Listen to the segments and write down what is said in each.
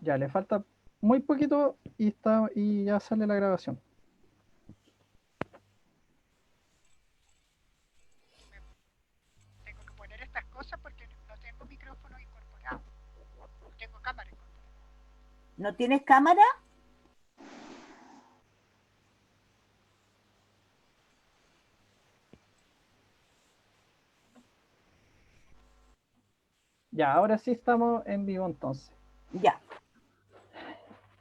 Ya, le falta muy poquito y ya sale la grabación. Tengo que poner estas cosas porque no tengo micrófono incorporado, no tengo cámara incorporada. ¿No tienes cámara? Ya, ahora sí estamos en vivo entonces. Ya.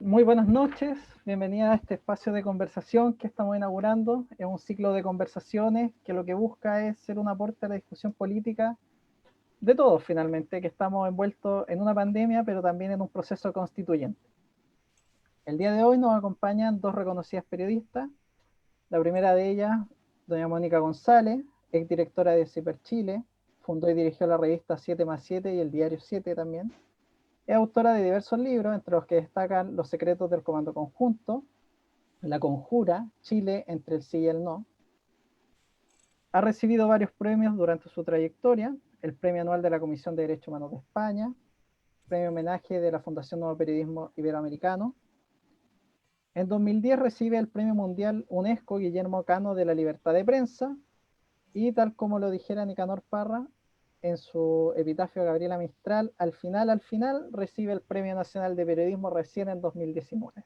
Muy buenas noches, bienvenida a este espacio de conversación que estamos inaugurando. Es un ciclo de conversaciones que lo que busca es ser un aporte a la discusión política de todos finalmente, que estamos envueltos en una pandemia, pero también en un proceso constituyente. El día de hoy nos acompañan dos reconocidas periodistas. La primera de ellas, doña Mónica González, exdirectora de CIPER Chile, fundó y dirigió la revista 7+7 y el diario 7 también. Es autora de diversos libros, entre los que destacan Los secretos del comando conjunto, La conjura, Chile entre el sí y el no. Ha recibido varios premios durante su trayectoria, el Premio Anual de la Comisión de Derechos Humanos de España, Premio Homenaje de la Fundación Nuevo Periodismo Iberoamericano. En 2010 recibe el Premio Mundial UNESCO Guillermo Cano de la Libertad de Prensa, y tal como lo dijera Nicanor Parra en su epitafio Gabriela Mistral, al final, recibe el Premio Nacional de Periodismo recién en 2019.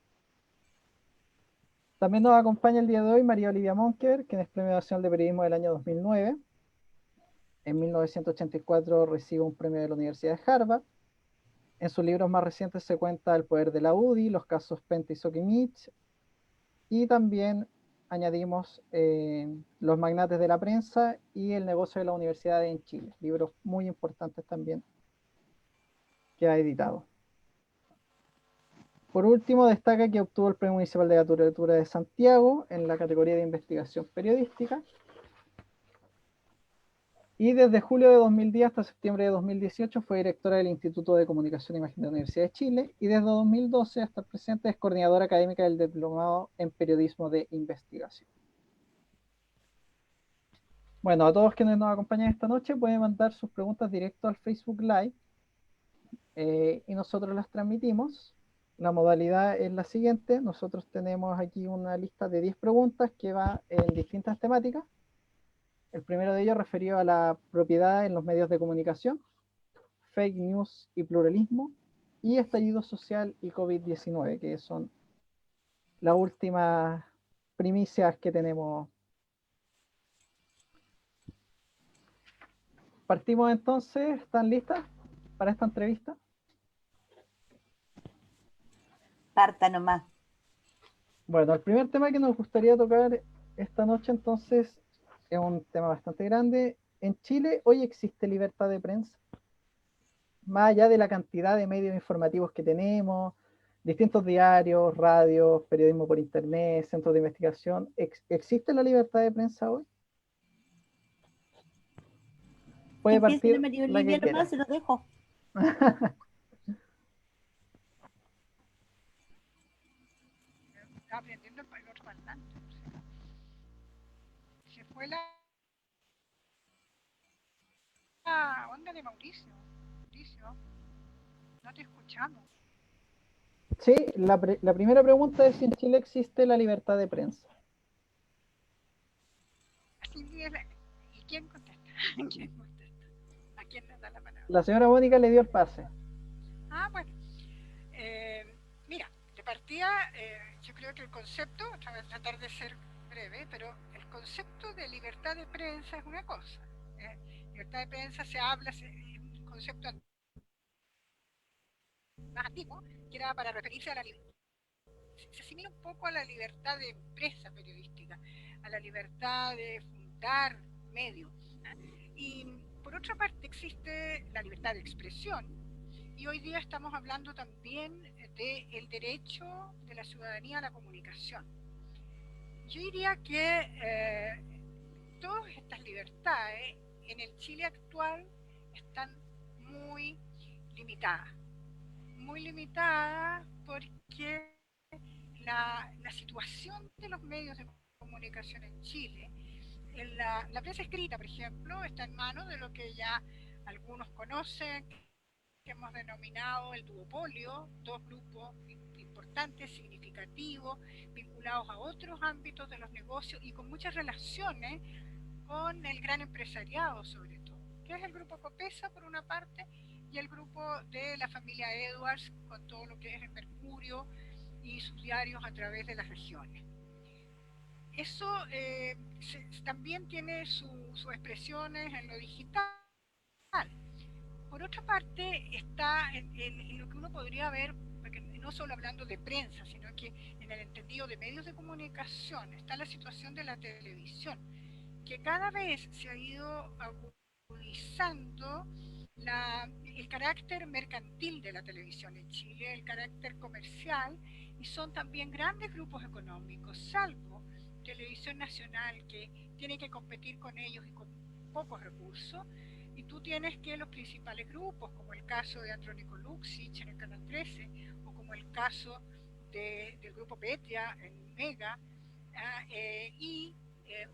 También nos acompaña el día de hoy María Olivia Monker, quien es Premio Nacional de Periodismo del año 2009. En 1984 recibe un premio de la Universidad de Harvard. En sus libros más recientes se cuenta El poder de la UDI, los casos Penta y Sokimich, y también añadimos Los magnates de la prensa y El negocio de la universidad en Chile, libros muy importantes también que ha editado. Por último, destaca que obtuvo el Premio Municipal de Literatura de Santiago en la categoría de investigación periodística, y desde julio de 2010 hasta septiembre de 2018 fue directora del Instituto de Comunicación e Imagen de la Universidad de Chile, y desde 2012 hasta el presente es coordinadora académica del Diplomado en Periodismo de Investigación. Bueno, a todos quienes nos acompañan esta noche pueden mandar sus preguntas directo al Facebook Live, y nosotros las transmitimos. La modalidad es la siguiente: nosotros tenemos aquí una lista de 10 preguntas que va en distintas temáticas. El primero de ellos referido a la propiedad en los medios de comunicación, fake news y pluralismo, y estallido social y COVID-19, que son las últimas primicias que tenemos. Partimos entonces, ¿están listas para esta entrevista? Parta nomás. Bueno, el primer tema que nos gustaría tocar esta noche entonces es un tema bastante grande. En Chile hoy existe libertad de prensa, más allá de la cantidad de medios informativos que tenemos, distintos diarios, radios, periodismo por internet, centros de investigación. ¿Existe la libertad de prensa hoy? Que Puede empiece la partir María la Olivia que nomás, quiera. se los dejo. Estaba aprendiendo el otro parlante. Se fue la onda de Mauricio. Mauricio, no te escuchamos. Sí, la primera pregunta es si en Chile existe la libertad de prensa. Así ¿y quién contesta? ¿Quién contesta? ¿A quién le da la palabra? La señora Mónica le dio el pase. Ah, bueno. Mira, de partida, yo creo que el concepto, otra vez tratar de ser breve, pero el concepto de libertad de prensa es una cosa. ¿Eh? Libertad de prensa se habla, es un concepto más antiguo, que era para referirse a la libertad. Se asimila un poco a la libertad de empresa periodística, a la libertad de fundar medios. Y por otra parte existe la libertad de expresión, y hoy día estamos hablando también del derecho de la ciudadanía a la comunicación. Yo diría que todas estas libertades en el Chile actual están muy limitadas. Muy limitadas porque la situación de los medios de comunicación en Chile, en la prensa escrita, por ejemplo, está en manos de lo que ya algunos conocen, que hemos denominado el duopolio, dos grupos importantes, significativos, vinculados a otros ámbitos de los negocios y con muchas relaciones con el gran empresariado sobre todo, que es el grupo Copesa por una parte y el grupo de la familia Edwards con todo lo que es el Mercurio y sus diarios a través de las regiones. Eso también tiene sus expresiones en lo digital. Por otra parte, está en lo que uno podría ver, porque no solo hablando de prensa, sino que en el entendido de medios de comunicación, está la situación de la televisión, que cada vez se ha ido agudizando el carácter mercantil de la televisión en Chile, el carácter comercial, y son también grandes grupos económicos, salvo Televisión Nacional, que tiene que competir con ellos y con pocos recursos. Y tú tienes que los principales grupos, como el caso de Andrónico Luksic en el Canal 13, o como el caso del grupo Petria en Mega, y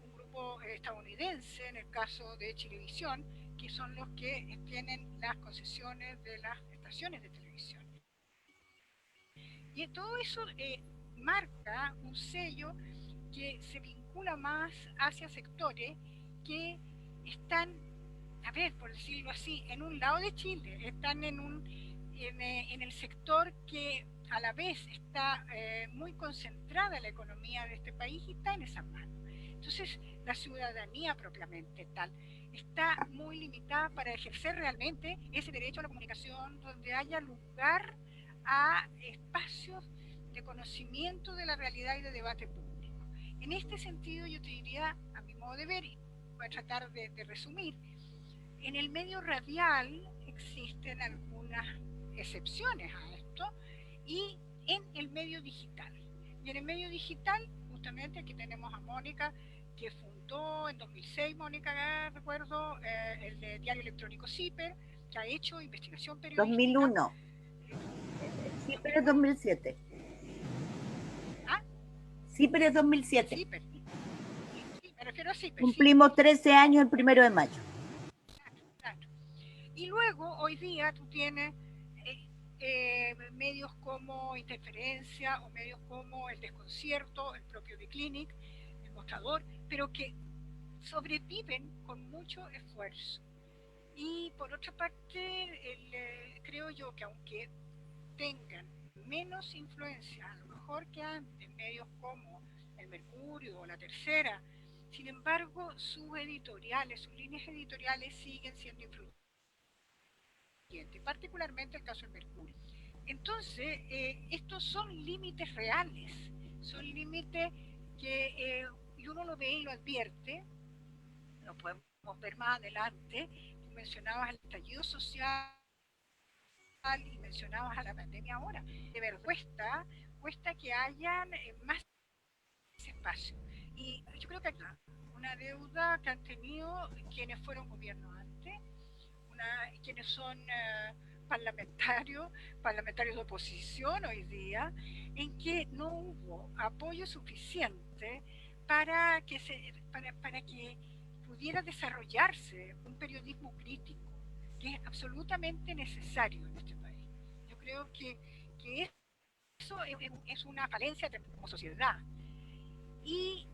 un grupo estadounidense en el caso de Chilevisión, que son los que tienen las concesiones de las estaciones de televisión. Y todo eso marca un sello que se vincula más hacia sectores que están, a ver, por decirlo así, en un lado de Chile, están en el sector que a la vez está muy concentrada la economía de este país y está en esas manos. Entonces, la ciudadanía propiamente tal está muy limitada para ejercer realmente ese derecho a la comunicación donde haya lugar a espacios de conocimiento de la realidad y de debate público. En este sentido, yo te diría, a mi modo de ver, y voy a tratar de resumir, en el medio radial existen algunas excepciones a esto, y en el medio digital. Y en el medio digital, justamente aquí tenemos a Mónica, que fundó en 2006, Mónica, recuerdo, el diario electrónico CIPER, que ha hecho investigación periodística. 2001. CIPER es 2007. ¿Ah? CIPER es 2007. CIPER. Sí, me refiero a CIPER. Cumplimos 13 años el 1 de mayo. Claro. Y luego, hoy día, tú tienes medios como Interferencia o medios como El Desconcierto, el propio The Clinic, El Mostrador, pero que sobreviven con mucho esfuerzo. Y por otra parte, creo yo que aunque tengan menos influencia, a lo mejor que antes, medios como El Mercurio o La Tercera, sin embargo, sus editoriales, sus líneas editoriales siguen siendo influyentes, particularmente el caso del Mercurio. Entonces, estos son límites reales, son límites que y uno lo ve y lo advierte, lo podemos ver más adelante. Tú mencionabas el estallido social y mencionabas a la pandemia ahora. De verdad, cuesta que hayan más espacio. Y yo creo que hay una deuda que han tenido quienes fueron gobierno antes, quienes son parlamentarios de oposición hoy día, en que no hubo apoyo suficiente para que pudiera desarrollarse un periodismo crítico, que es absolutamente necesario en este país. Yo creo que eso es una falencia como sociedad. Y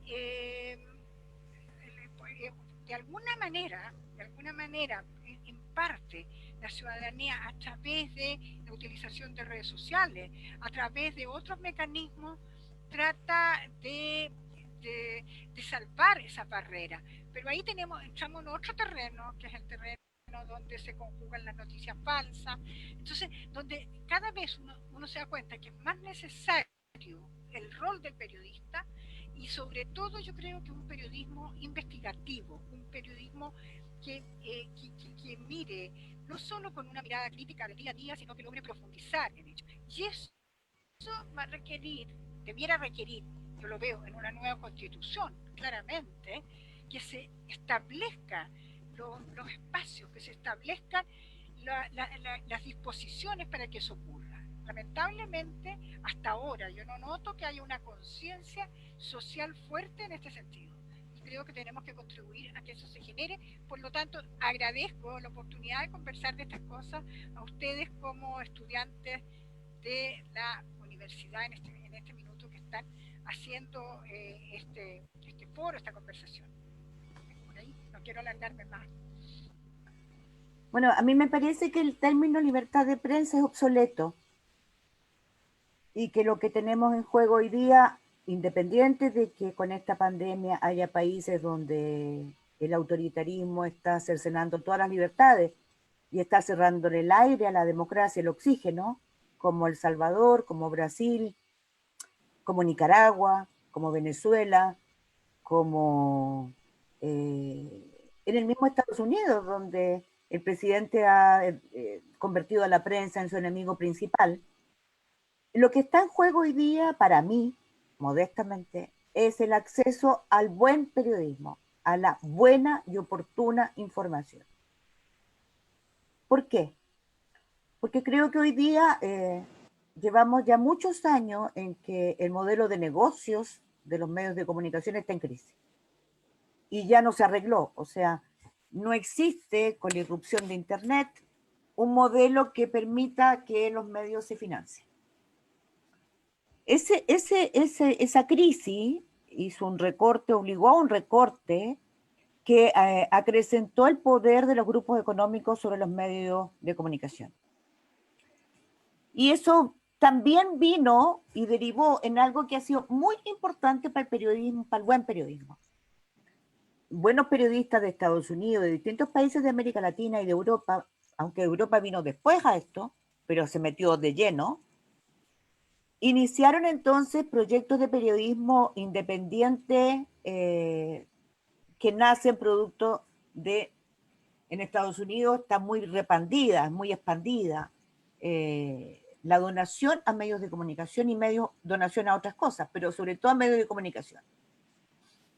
de alguna manera, en parte, la ciudadanía, a través de la utilización de redes sociales, a través de otros mecanismos, trata de salvar esa barrera. Pero ahí entramos en otro terreno, que es el terreno donde se conjugan las noticias falsas. Entonces, donde cada vez uno se da cuenta que es más necesario el rol del periodista, y sobre todo yo creo que un periodismo investigativo, un periodismo que mire no solo con una mirada crítica del día a día, sino que logre profundizar en ello. Y eso va a debiera requerir, yo lo veo en una nueva constitución, claramente, que se establezcan los espacios, que se establezcan las disposiciones para que eso ocurra. Lamentablemente, hasta ahora yo no noto que haya una conciencia social fuerte en este sentido. Y creo que tenemos que contribuir a que eso se genere. Por lo tanto, agradezco la oportunidad de conversar de estas cosas a ustedes como estudiantes de la universidad en este minuto que están haciendo este foro, esta conversación. Por ahí no quiero alargarme más. Bueno, a mí me parece que el término libertad de prensa es obsoleto y que lo que tenemos en juego hoy día, independiente de que con esta pandemia haya países donde el autoritarismo está cercenando todas las libertades y está cerrando el aire a la democracia, el oxígeno, como El Salvador, como Brasil, como Nicaragua, como Venezuela, como en el mismo Estados Unidos, donde el presidente ha convertido a la prensa en su enemigo principal. Lo que está en juego hoy día, para mí, modestamente, es el acceso al buen periodismo, a la buena y oportuna información. ¿Por qué? Porque creo que hoy día llevamos ya muchos años en que el modelo de negocios de los medios de comunicación está en crisis. Y ya no se arregló. O sea, no existe con la irrupción de Internet un modelo que permita que los medios se financien. Esa crisis hizo un recorte, obligó a un recorte que acrecentó el poder de los grupos económicos sobre los medios de comunicación. Y eso también vino y derivó en algo que ha sido muy importante para el periodismo, para el buen periodismo. Buenos periodistas de Estados Unidos, de distintos países de América Latina y de Europa, aunque Europa vino después a esto, pero se metió de lleno, iniciaron entonces proyectos de periodismo independiente que nacen producto de, en Estados Unidos está muy repandida, muy expandida, la donación a medios de comunicación y donación a otras cosas, pero sobre todo a medios de comunicación.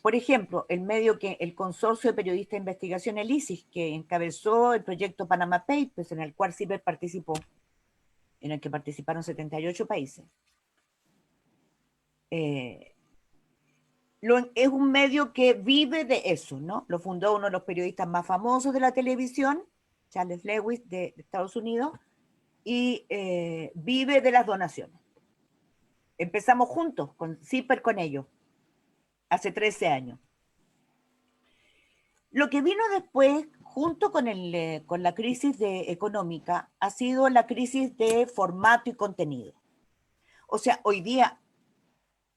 Por ejemplo, el consorcio de periodistas de investigación, el ISIS, que encabezó el proyecto Panama Papers, en el cual CIPER participó, en el que participaron 78 países. Es un medio que vive de eso, ¿no? Lo fundó uno de los periodistas más famosos de la televisión, Charles Lewis, de Estados Unidos, y vive de las donaciones. Empezamos juntos, con CIPER con ellos, hace 13 años. Lo que vino después, junto con la crisis económica, ha sido la crisis de formato y contenido. O sea, hoy día,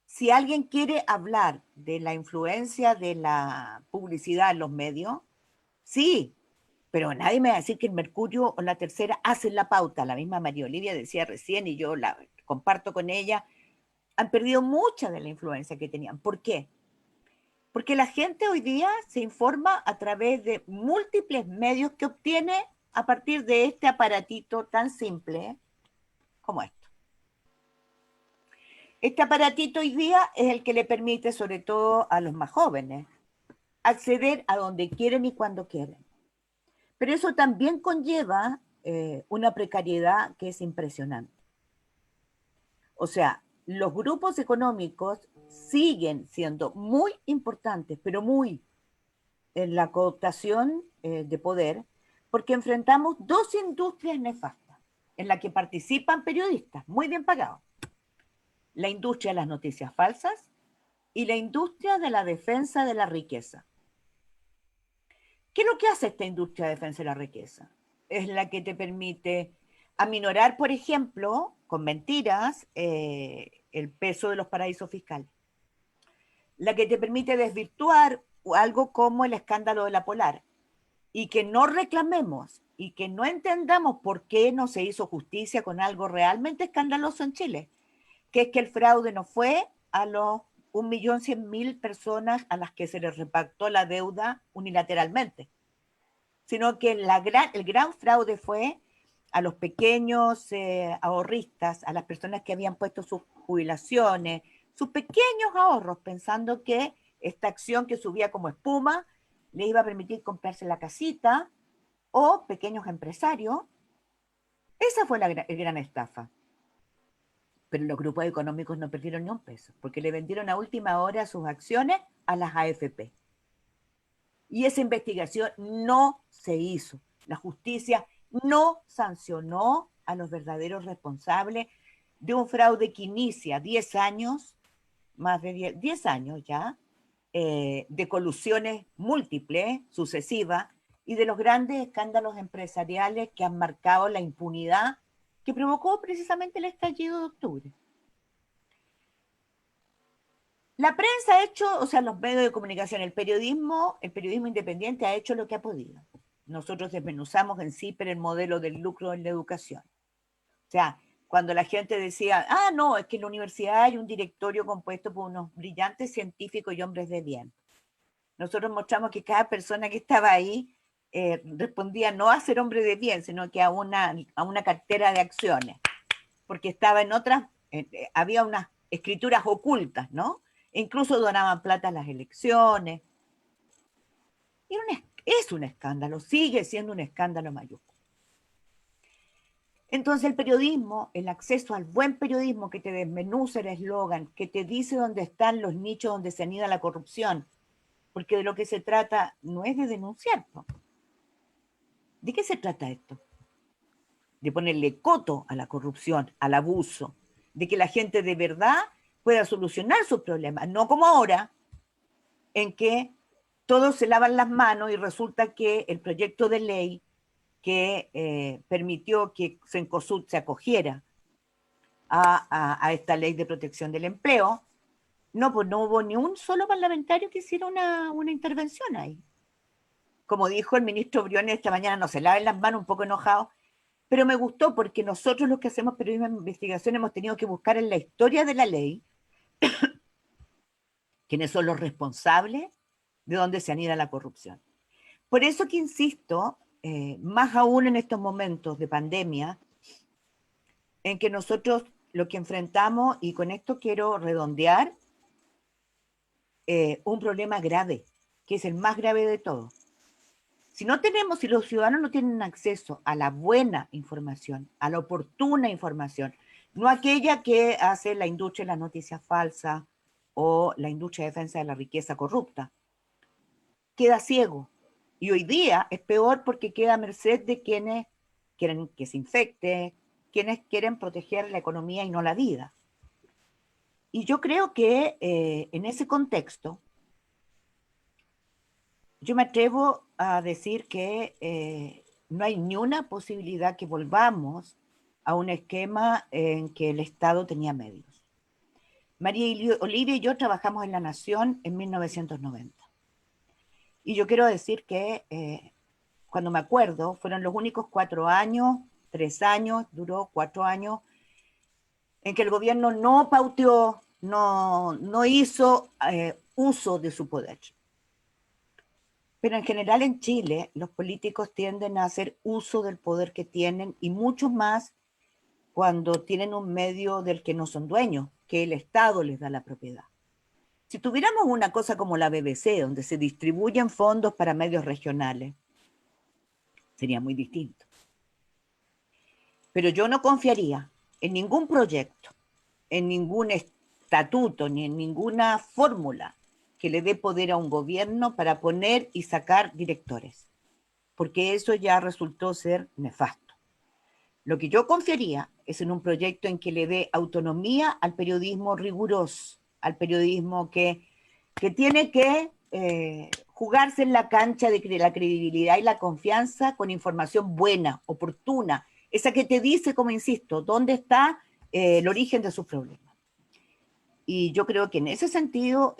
si alguien quiere hablar de la influencia de la publicidad en los medios, sí, pero nadie me va a decir que el Mercurio o la Tercera hacen la pauta. La misma María Olivia decía recién, y yo la comparto con ella, han perdido mucha de la influencia que tenían. ¿Por qué? Porque la gente hoy día se informa a través de múltiples medios que obtiene a partir de este aparatito tan simple como esto. Este aparatito hoy día es el que le permite, sobre todo a los más jóvenes, acceder a donde quieren y cuando quieren. Pero eso también conlleva una precariedad que es impresionante. O sea, los grupos económicos siguen siendo muy importantes, pero muy en la cooptación de poder, porque enfrentamos dos industrias nefastas en las que participan periodistas muy bien pagados. La industria de las noticias falsas y la industria de la defensa de la riqueza. ¿Qué es lo que hace esta industria de defensa de la riqueza? Es la que te permite aminorar, por ejemplo, con mentiras, el peso de los paraísos fiscales. La que te permite desvirtuar algo como el escándalo de la Polar y que no reclamemos y que no entendamos por qué no se hizo justicia con algo realmente escandaloso en Chile, que es que el fraude no fue a los 1.100.000 personas a las que se les repactó la deuda unilateralmente, sino que el gran fraude fue a los pequeños ahorristas, a las personas que habían puesto sus jubilaciones, sus pequeños ahorros, pensando que esta acción que subía como espuma le iba a permitir comprarse la casita, o pequeños empresarios. Esa fue la gran estafa. Pero los grupos económicos no perdieron ni un peso, porque le vendieron a última hora sus acciones a las AFP. Y esa investigación no se hizo. La justicia no sancionó a los verdaderos responsables de un fraude que inicia 10 años, más de 10 años ya, de colusiones múltiples, sucesivas, y de los grandes escándalos empresariales que han marcado la impunidad que provocó precisamente el estallido de octubre. La prensa ha hecho, o sea, los medios de comunicación, el periodismo independiente ha hecho lo que ha podido. Nosotros desmenuzamos en sí, pero el modelo del lucro en la educación. O sea, cuando la gente decía, no, es que en la universidad hay un directorio compuesto por unos brillantes científicos y hombres de bien. Nosotros mostramos que cada persona que estaba ahí respondía no a ser hombre de bien, sino que a una cartera de acciones, porque estaba en otras, había unas escrituras ocultas, ¿no? E incluso donaban plata a las elecciones. Es un escándalo, sigue siendo un escándalo mayúsculo. Entonces el periodismo, el acceso al buen periodismo que te desmenuza el eslogan, que te dice dónde están los nichos donde se anida la corrupción, porque de lo que se trata no es de denunciar, ¿no? ¿De qué se trata esto? De ponerle coto a la corrupción, al abuso, de que la gente de verdad pueda solucionar sus problemas, no como ahora, en que todos se lavan las manos y resulta que el proyecto de ley que permitió que Cencosud se acogiera a esta ley de protección del empleo, pues no hubo ni un solo parlamentario que hiciera una intervención ahí. Como dijo el ministro Briones esta mañana, no se laven las manos, un poco enojado, pero me gustó porque nosotros los que hacemos periodismo de investigación hemos tenido que buscar en la historia de la ley quiénes son los responsables de dónde se anida la corrupción. Por eso que insisto, más aún en estos momentos de pandemia, en que nosotros lo que enfrentamos, y con esto quiero redondear, un problema grave, que es el más grave de todos. Si los ciudadanos no tienen acceso a la buena información, a la oportuna información, no aquella que hace la industria de las noticias falsas o la industria de defensa de la riqueza corrupta, queda ciego. Y hoy día es peor porque queda a merced de quienes quieren que se infecte, quienes quieren proteger la economía y no la vida. Y yo creo que en ese contexto, yo me atrevo a decir que no hay ni una posibilidad que volvamos a un esquema en que el Estado tenía medios. María Olivia y yo trabajamos en La Nación en 1990. Y yo quiero decir que cuando me acuerdo, fueron los únicos 4 años, 3 años, duró 4 años, en que el gobierno no pauteó, no hizo uso de su poder. Pero en general en Chile los políticos tienden a hacer uso del poder que tienen y mucho más cuando tienen un medio del que no son dueños, que el Estado les da la propiedad. Si tuviéramos una cosa como la BBC, donde se distribuyen fondos para medios regionales, sería muy distinto. Pero yo no confiaría en ningún proyecto, en ningún estatuto, ni en ninguna fórmula que le dé poder a un gobierno para poner y sacar directores, porque eso ya resultó ser nefasto. Lo que yo confiaría es en un proyecto en que le dé autonomía al periodismo riguroso, al periodismo que tiene que jugarse en la cancha de la credibilidad y la confianza con información buena, oportuna, esa que te dice, como insisto, dónde está el origen de sus problemas. Y yo creo que en ese sentido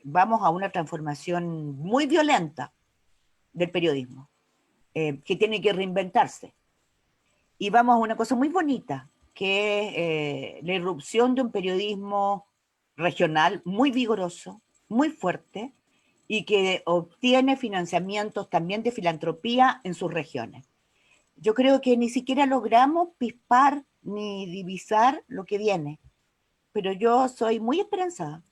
vamos a una transformación muy violenta del periodismo, que tiene que reinventarse. Y vamos a una cosa muy bonita, que es la irrupción de un periodismo regional muy vigoroso, muy fuerte, y que obtiene financiamientos también de filantropía en sus regiones. Yo creo que ni siquiera logramos pispar ni divisar lo que viene, pero yo soy muy esperanzada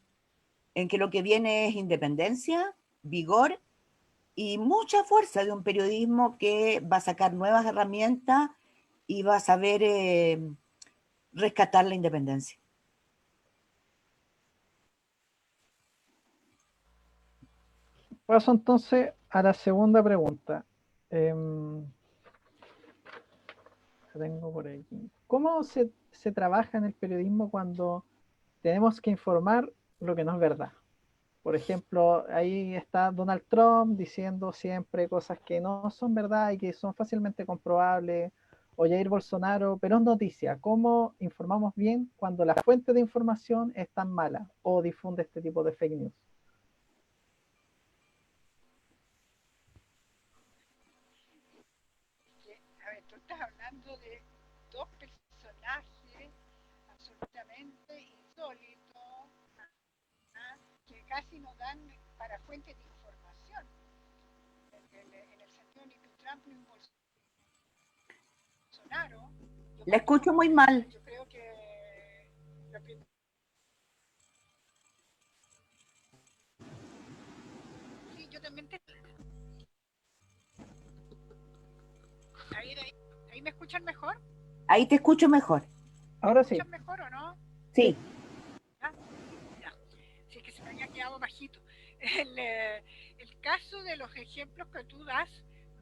en que lo que viene es independencia, vigor y mucha fuerza de un periodismo que va a sacar nuevas herramientas y va a saber rescatar la independencia. Paso entonces a la segunda pregunta. La tengo por aquí. ¿Cómo se trabaja en el periodismo cuando tenemos que informar lo que no es verdad? Por ejemplo, ahí está Donald Trump diciendo siempre cosas que no son verdad y que son fácilmente comprobables, o Jair Bolsonaro, pero es noticia. ¿Cómo informamos bien cuando la fuente de información es tan mala o difunde este tipo de fake news? A ver, tú estás hablando de dos personajes absolutamente insólitos, ¿ah? Que casi no dan para fuentes de información, en el sentido ni que Trump ni Bolsonaro. La escucho muy mal. Yo creo que lo que, sí, yo también te... Ahí me escuchan mejor. Ahí te escucho mejor. Ahora ¿Me sí. escuchan mejor o no? Sí. ¿Ah? Ya. Sí, que se me había quedado bajito. El caso de los ejemplos que tú das,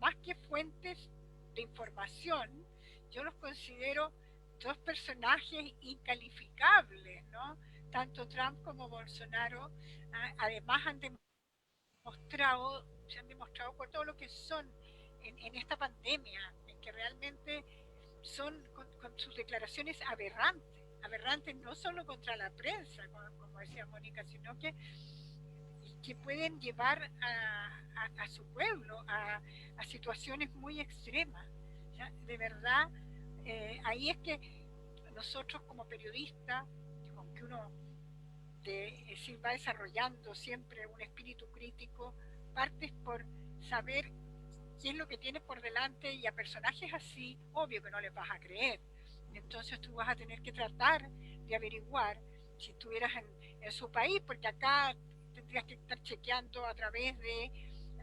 más que fuentes de información, yo los considero dos personajes incalificables, ¿no? Tanto Trump como Bolsonaro, además se han demostrado por todo lo que son en esta pandemia, en que realmente son con sus declaraciones aberrantes no solo contra la prensa, como decía Mónica, sino que pueden llevar a su pueblo a situaciones muy extremas. ¿Ya? De verdad, ahí es que nosotros como periodistas, aunque uno va desarrollando siempre un espíritu crítico, partes por saber qué es lo que tienes por delante, y a personajes así, obvio que no les vas a creer. Entonces tú vas a tener que tratar de averiguar si estuvieras en su país, porque acá tendrías que estar chequeando a través de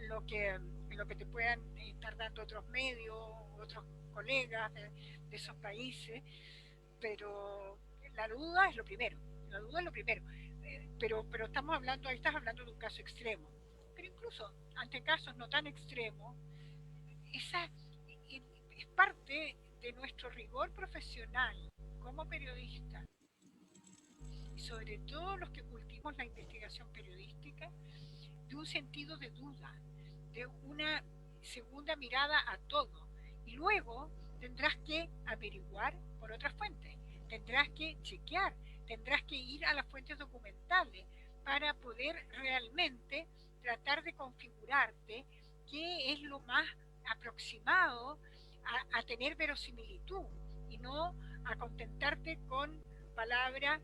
lo que te puedan estar dando otros medios, otros colegas de esos países, pero la duda es lo primero, la duda es lo primero. Pero estamos hablando, ahí estás hablando de un caso extremo, pero incluso ante casos no tan extremos, esa es parte de nuestro rigor profesional como periodistas, y sobre todo los que cultivamos la investigación periodística, de un sentido de duda, de una segunda mirada a todo. Y luego tendrás que averiguar por otras fuentes, tendrás que chequear, tendrás que ir a las fuentes documentales para poder realmente tratar de configurarte qué es lo más aproximado a tener verosimilitud, y no a contentarte con palabras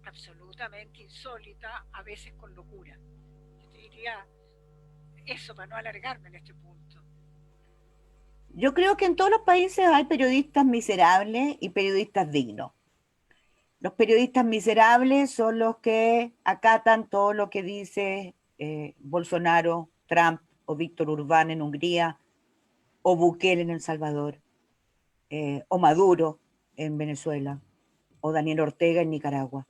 absolutamente insólitas, a veces con locura. Yo te diría eso para no alargarme en este punto. Yo creo que en todos los países hay periodistas miserables y periodistas dignos. Los periodistas miserables son los que acatan todo lo que dice Bolsonaro, Trump o Víctor Orbán en Hungría, o Bukele en El Salvador, o Maduro en Venezuela, o Daniel Ortega en Nicaragua,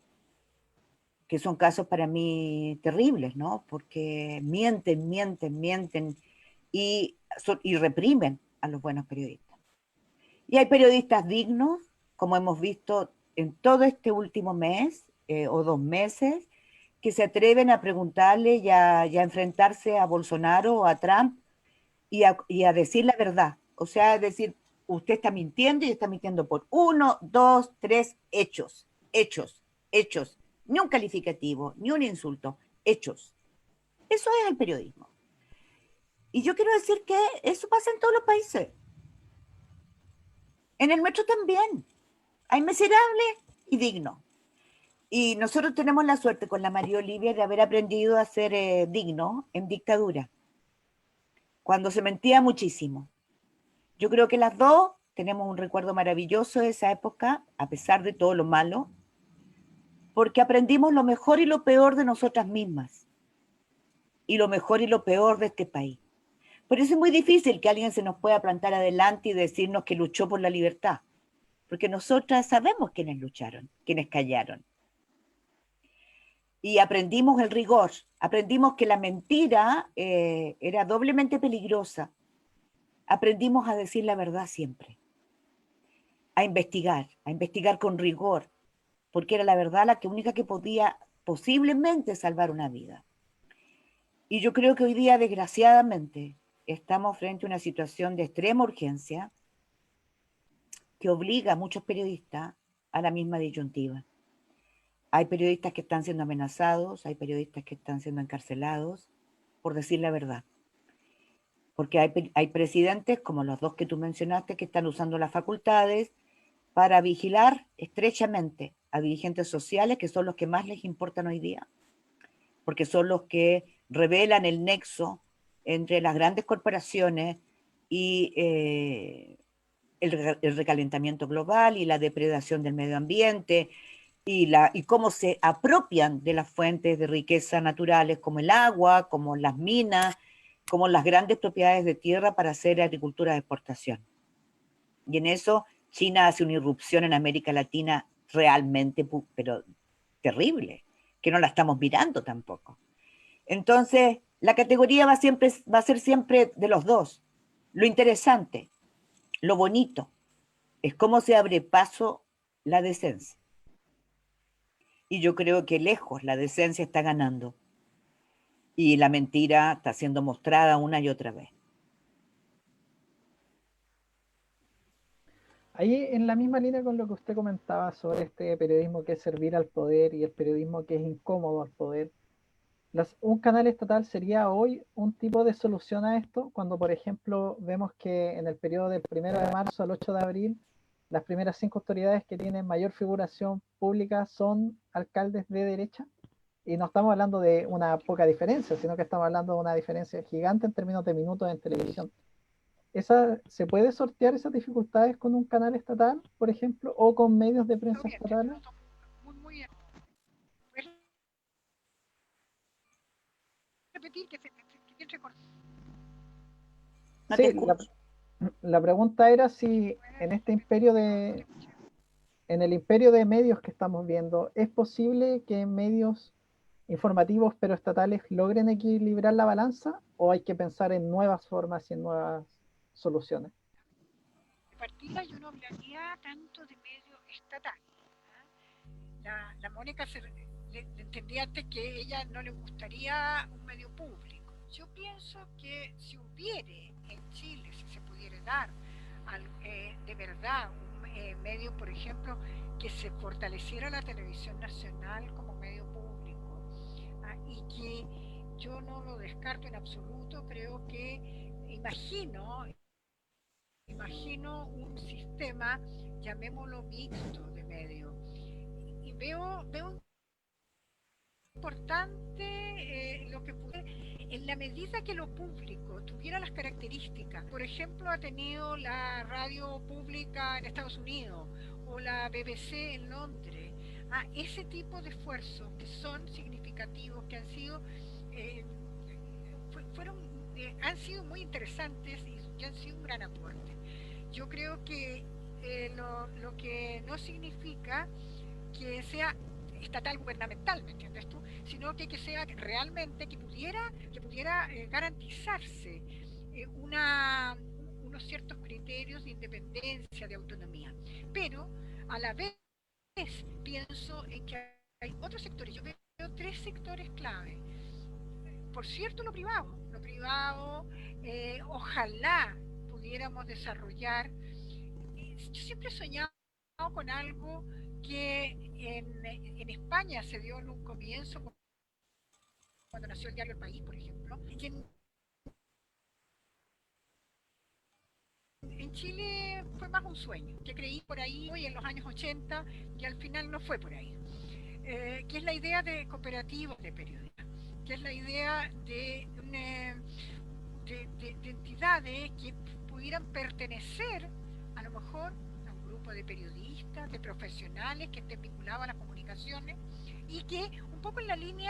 que son casos para mí terribles, ¿no? Porque mienten y reprimen a los buenos periodistas. Y hay periodistas dignos, como hemos visto en todo este último mes o 2 meses, que se atreven a preguntarle y a enfrentarse a Bolsonaro o a Trump y a decir la verdad. O sea, decir, usted está mintiendo y está mintiendo por 1, 2, 3 hechos, hechos, hechos. Ni un calificativo, ni un insulto, hechos. Eso es el periodismo. Y yo quiero decir que eso pasa en todos los países. En el nuestro también. Hay miserables y dignos. Y nosotros tenemos la suerte con la María Olivia de haber aprendido a ser digno en dictadura, cuando se mentía muchísimo. Yo creo que las dos tenemos un recuerdo maravilloso de esa época, a pesar de todo lo malo, porque aprendimos lo mejor y lo peor de nosotras mismas, y lo mejor y lo peor de este país. Por eso es muy difícil que alguien se nos pueda plantar adelante y decirnos que luchó por la libertad, porque nosotras sabemos quiénes lucharon, quiénes callaron. y aprendimos el rigor, aprendimos que la mentira era doblemente peligrosa, aprendimos a decir la verdad siempre, a investigar con rigor, porque era la verdad la que única que podía posiblemente salvar una vida. Y yo creo que hoy día, desgraciadamente, estamos frente a una situación de extrema urgencia que obliga a muchos periodistas a la misma disyuntiva. Hay periodistas que están siendo amenazados, hay periodistas que están siendo encarcelados por decir la verdad. Porque hay presidentes, como los dos que tú mencionaste, que están usando las facultades para vigilar estrechamente a dirigentes sociales, que son los que más les importan hoy día, porque son los que revelan el nexo entre las grandes corporaciones y el recalentamiento global y la depredación del medio ambiente y cómo se apropian de las fuentes de riqueza naturales como el agua, como las minas, como las grandes propiedades de tierra para hacer agricultura de exportación. Y en eso China hace una irrupción en América Latina realmente, pero terrible, que no la estamos mirando tampoco. Entonces, la categoría va a ser siempre de los dos. Lo interesante, lo bonito, es cómo se abre paso la decencia. Y yo creo que lejos la decencia está ganando y la mentira está siendo mostrada una y otra vez. Ahí en la misma línea con lo que usted comentaba sobre este periodismo que es servir al poder y el periodismo que es incómodo al poder, un canal estatal sería hoy un tipo de solución a esto, cuando por ejemplo vemos que en el periodo del 1 de marzo al 8 de abril, las primeras 5 autoridades que tienen mayor figuración pública son alcaldes de derecha, y no estamos hablando de una poca diferencia, sino que estamos hablando de una diferencia gigante en términos de minutos en televisión. ¿Se puede sortear esas dificultades con un canal estatal, por ejemplo, o con medios de prensa estatales? Muy bien. ¿Puedes repetir que No te Sí, escucho. la pregunta era si en este en el imperio de medios que estamos viendo, ¿es posible que medios informativos pero estatales logren equilibrar la balanza o hay que pensar en nuevas formas y en nuevas soluciones? de partida yo no hablaría tanto de medio estatal? La Mónica le entendía antes que ella no le gustaría un medio público. Yo pienso que si hubiere en Chile, si se pudiera dar de verdad un medio, por ejemplo, que se fortaleciera la televisión nacional como medio público, y que yo no lo descarto en absoluto, creo que imagino un sistema, llamémoslo mixto de medios, y veo importante lo que puede, en la medida que lo público tuviera las características. Por ejemplo, ha tenido la radio pública en Estados Unidos o la BBC en Londres. Ese tipo de esfuerzos que son significativos, que han sido fueron han sido muy interesantes y han sido un gran aporte. Yo creo que lo que no significa que sea estatal gubernamental, ¿me entiendes tú? Sino que sea realmente que pudiera garantizarse unos ciertos criterios de independencia, de autonomía. Pero a la vez pienso en que hay otros sectores. Yo veo 3 sectores clave. Por cierto, lo privado, ojalá pudiéramos desarrollar. Yo siempre he soñado con algo que en España se dio en un comienzo, cuando nació el diario El País, por ejemplo, y en Chile fue más un sueño, que creí por ahí hoy en los años 80 y al final no fue por ahí, que es la idea de cooperativas de periodistas, que es la idea de entidades que pudieran pertenecer a lo mejor a un grupo de periodistas, de profesionales que estén vinculados a las comunicaciones y que un poco en la línea